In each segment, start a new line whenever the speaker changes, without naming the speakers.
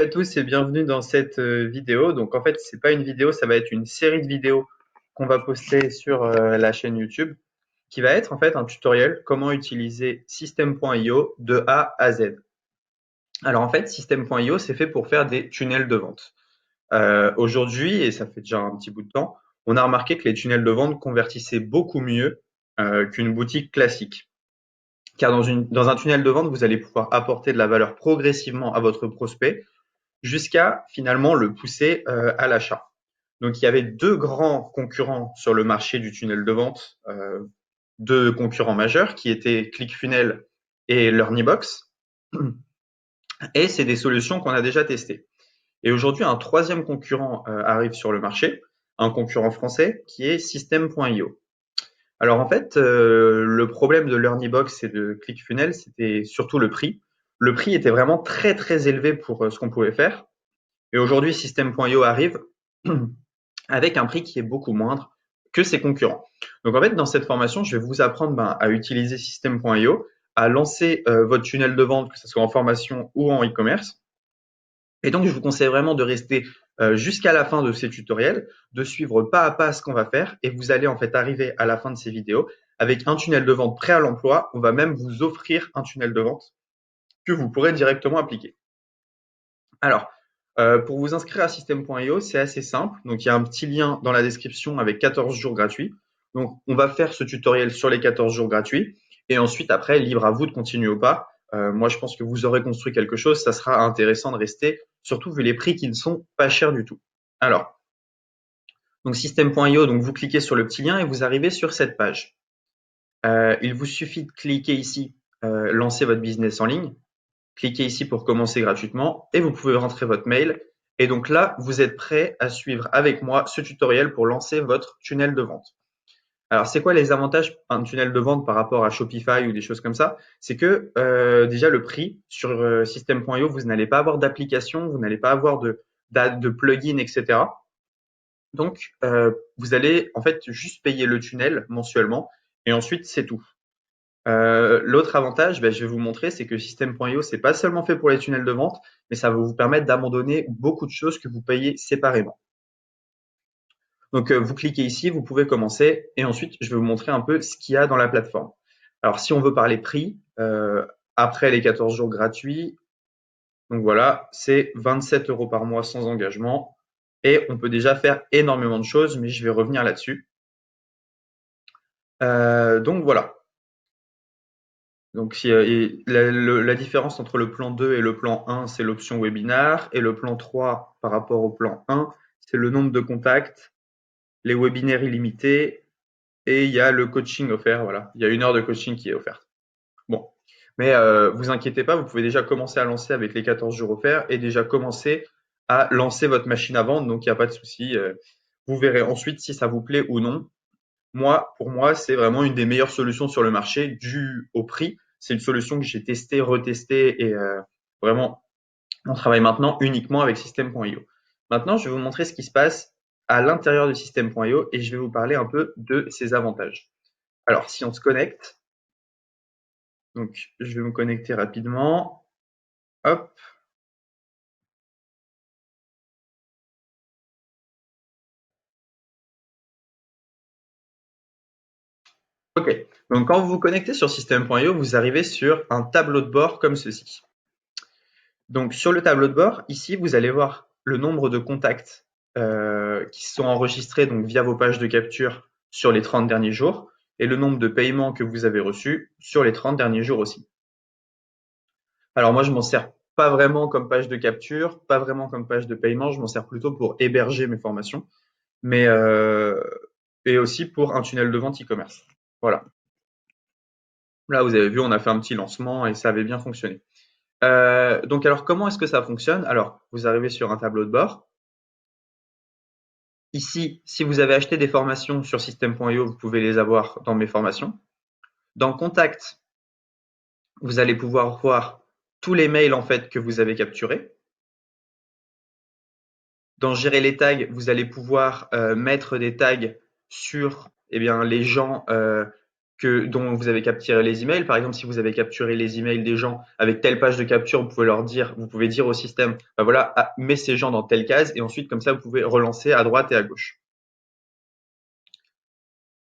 à tous et bienvenue dans cette vidéo. Donc en fait, c'est pas une vidéo, ça va être une série de vidéos qu'on va poster sur la chaîne YouTube, qui va être en fait un tutoriel comment utiliser System.io de A à Z. Alors en fait, System.io, c'est fait pour faire des tunnels de vente. Aujourd'hui, et ça fait déjà un petit bout de temps, on a remarqué que les tunnels de vente convertissaient beaucoup mieux qu'une boutique classique. Car dans un tunnel de vente, vous allez pouvoir apporter de la valeur progressivement à votre prospect jusqu'à finalement le pousser à l'achat. Donc il y avait deux grands concurrents sur le marché du tunnel de vente, deux concurrents majeurs qui étaient ClickFunnels et LearnyBox. Et c'est des solutions qu'on a déjà testées. Et aujourd'hui, un troisième concurrent arrive sur le marché, un concurrent français qui est System.io. Alors en fait, le problème de LearnyBox et de ClickFunnels, c'était surtout le prix. Le prix était vraiment très très élevé pour ce qu'on pouvait faire. Et aujourd'hui, System.io arrive avec un prix qui est beaucoup moindre que ses concurrents. Donc en fait, dans cette formation, je vais vous apprendre à utiliser System.io, à lancer votre tunnel de vente, que ce soit en formation ou en e-commerce. Et donc, je vous conseille vraiment de rester jusqu'à la fin de ces tutoriels, de suivre pas à pas ce qu'on va faire, et vous allez en fait arriver à la fin de ces vidéos avec un tunnel de vente prêt à l'emploi. On va même vous offrir un tunnel de vente que vous pourrez directement appliquer. Alors, pour vous inscrire à System.io, c'est assez simple. Donc, il y a un petit lien dans la description avec 14 jours gratuits. Donc, on va faire ce tutoriel sur les 14 jours gratuits. Et ensuite, après, libre à vous de continuer ou pas. Moi, je pense que vous aurez construit quelque chose. Ça sera intéressant de rester, surtout vu les prix qui ne sont pas chers du tout. Alors, donc System.io, donc vous cliquez sur le petit lien et vous arrivez sur cette page. Il vous suffit de cliquer ici, lancer votre business en ligne. Cliquez ici pour commencer gratuitement et vous pouvez rentrer votre mail. Et donc là, vous êtes prêt à suivre avec moi ce tutoriel pour lancer votre tunnel de vente. Alors, c'est quoi les avantages d'un tunnel de vente par rapport à Shopify ou des choses comme ça? C'est que déjà le prix sur System.io, vous n'allez pas avoir d'application, vous n'allez pas avoir de plugin, etc. Donc, vous allez en fait juste payer le tunnel mensuellement et ensuite c'est tout. L'autre avantage, je vais vous montrer, c'est que System.io, c'est pas seulement fait pour les tunnels de vente, mais ça va vous permettre d'abandonner beaucoup de choses que vous payez séparément. Donc, vous cliquez ici, vous pouvez commencer, et ensuite, je vais vous montrer un peu ce qu'il y a dans la plateforme. Alors, si on veut parler prix, après les 14 jours gratuits, donc voilà, c'est 27 € par mois sans engagement, et on peut déjà faire énormément de choses, mais je vais revenir là-dessus. Donc voilà. Donc, la différence entre le plan 2 et le plan 1, c'est l'option webinar. Et le plan 3, par rapport au plan 1, c'est le nombre de contacts, les webinaires illimités et il y a le coaching offert. Voilà, il y a 1 heure de coaching qui est offerte. Bon, mais vous inquiétez pas, vous pouvez déjà commencer à lancer avec les 14 jours offerts et déjà commencer à lancer votre machine à vendre. Donc, il n'y a pas de souci. Vous verrez ensuite si ça vous plaît ou non. Pour moi, c'est vraiment une des meilleures solutions sur le marché dû au prix. C'est une solution que j'ai testée, retestée et vraiment, on travaille maintenant uniquement avec System.io. Maintenant, je vais vous montrer ce qui se passe à l'intérieur de System.io et je vais vous parler un peu de ses avantages. Alors, si on se connecte, donc je vais me connecter rapidement. Hop. OK. Donc, quand vous vous connectez sur System.io, vous arrivez sur un tableau de bord comme ceci. Donc, sur le tableau de bord, ici, vous allez voir le nombre de contacts qui sont enregistrés donc, via vos pages de capture sur les 30 derniers jours et le nombre de paiements que vous avez reçus sur les 30 derniers jours aussi. Alors, moi, je m'en sers pas vraiment comme page de capture, pas vraiment comme page de paiement, je m'en sers plutôt pour héberger mes formations, mais et aussi pour un tunnel de vente e-commerce. Voilà. Là, vous avez vu, on a fait un petit lancement et ça avait bien fonctionné. Donc, alors, comment est-ce que ça fonctionne? Alors, vous arrivez sur un tableau de bord. Ici, si vous avez acheté des formations sur System.io, vous pouvez les avoir dans mes formations. Dans Contact, vous allez pouvoir voir tous les mails en fait que vous avez capturés. Dans Gérer les tags, vous allez pouvoir mettre des tags sur les gens dont vous avez capturé les emails. Par exemple, si vous avez capturé les emails des gens avec telle page de capture, vous pouvez dire au système, bah voilà, mets ces gens dans telle case, et ensuite, comme ça, vous pouvez relancer à droite et à gauche.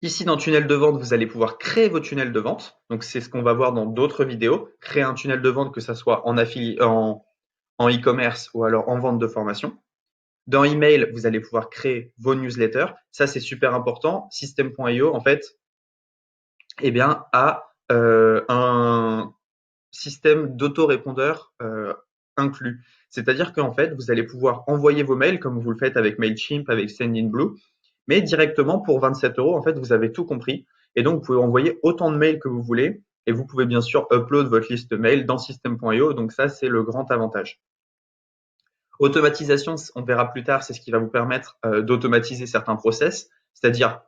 Ici, dans tunnel de vente, vous allez pouvoir créer vos tunnels de vente. Donc, c'est ce qu'on va voir dans d'autres vidéos. Créer un tunnel de vente, que ça soit en e-commerce ou alors en vente de formation. Dans email, vous allez pouvoir créer vos newsletters. Ça, c'est super important. System.io, en fait, eh bien, a un système d'autorépondeur inclus. C'est-à-dire qu'en fait, vous allez pouvoir envoyer vos mails comme vous le faites avec Mailchimp, avec Sendinblue, mais directement pour 27 euros, en fait, vous avez tout compris. Et donc, vous pouvez envoyer autant de mails que vous voulez. Et vous pouvez bien sûr upload votre liste mail dans System.io. Donc ça, c'est le grand avantage. Automatisation, on verra plus tard, c'est ce qui va vous permettre d'automatiser certains process. C'est-à-dire,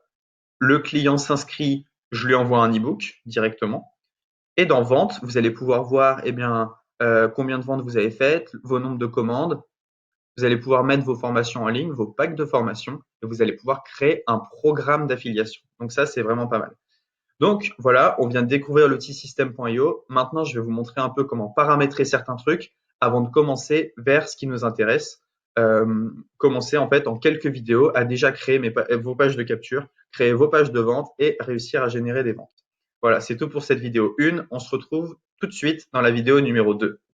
le client s'inscrit, je lui envoie un e-book directement. Et dans vente, vous allez pouvoir voir eh bien, combien de ventes vous avez faites, vos nombres de commandes. Vous allez pouvoir mettre vos formations en ligne, vos packs de formation, et vous allez pouvoir créer un programme d'affiliation. Donc ça, c'est vraiment pas mal. Donc voilà, on vient de découvrir l'outil System.io. Maintenant, je vais vous montrer un peu comment paramétrer certains trucs avant de commencer vers ce qui nous intéresse. Commencer en fait en quelques vidéos à déjà créer vos pages de capture, créer vos pages de vente et réussir à générer des ventes. Voilà, c'est tout pour cette vidéo 1. On se retrouve tout de suite dans la vidéo numéro 2.